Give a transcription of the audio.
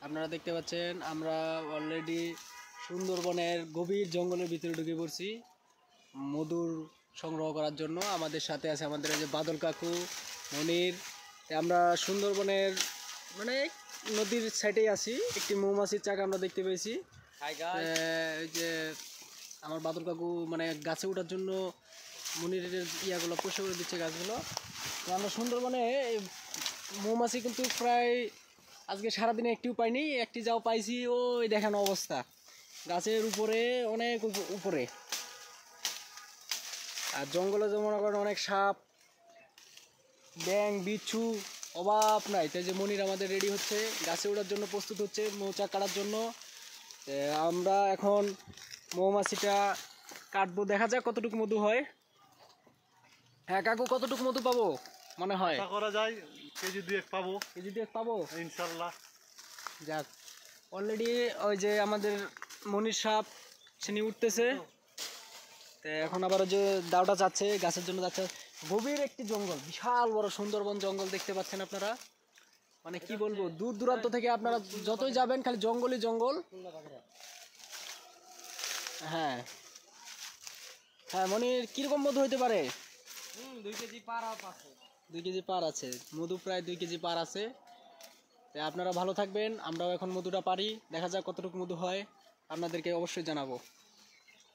আপনারা দেখতে পাচ্ছেন আমরা অলরেডি সুন্দরবনের গভীর জঙ্গলের ভিতরে ঢুকে পড়ছি মধুর সংগ্রহ করার জন্য। আমাদের সাথে আছে আমাদের এই যে বাদল কাকু, মনির। আমরা সুন্দরবনের মানে নদীর সাইডেই আছি, একটি মৌমাছির চাক আমরা দেখতে পেয়েছি। এই যে আমার বাদল কাকু মানে গাছে ওঠার জন্য মনিরের ইয়াগুলো পোষে করে দিচ্ছে গাছগুলো। তো আমরা সুন্দরবনে মৌমাছি কিন্তু প্রায় আজকে সারাদিনে একটিও পাইনি, একটি যাও পাইছি ওই দেখানো অবস্থা গাছের উপরে, অনেক উপরে। আর জঙ্গলে যেমন করেন অনেক সাপ, ব্যাং, বিচ্ছু অভাব নাই। তাই যে মনির আমাদের রেডি হচ্ছে, গাছে ওঠার জন্য প্রস্তুত হচ্ছে মৌচাক কাটার জন্য। আমরা এখন মৌমাছিটা কাটবো, দেখা যাক কতটুকু মধু হয়। হ্যাঁ কাকু, কতটুকু মধু পাবো মনে হয়? করা যায় কেজি 2 পাবো। কেজি 2 পাবো ইনশাল্লাহ। যাক, অলরেডি ওই যে আমাদের মনির সাপ চিনি উঠতেছে। তো এখন আবার ওই যে দাওটা যাচ্ছে গাছের জন্য যাচ্ছে। গভীর একটি জঙ্গল, বিশাল বড় সুন্দরবন জঙ্গল দেখতে পাচ্ছেন আপনারা। মানে কি বলবো, দূর দূরান্ত থেকে আপনারা যতই যাবেন খালি জঙ্গলই জঙ্গল। হ্যাঁ হ্যাঁ মনির, কিরকম মধু হইতে পারে? 2 কেজি পার আছে। 2 কেজি পার আছে মধু, প্রায় 2 কেজি পার আছে। তাই আপনারা ভালো থাকবেন, আমরাও এখন মধুটা পারি, দেখা যাক কতটুকু মধু হয়, আপনাদেরকে অবশ্যই জানাবো।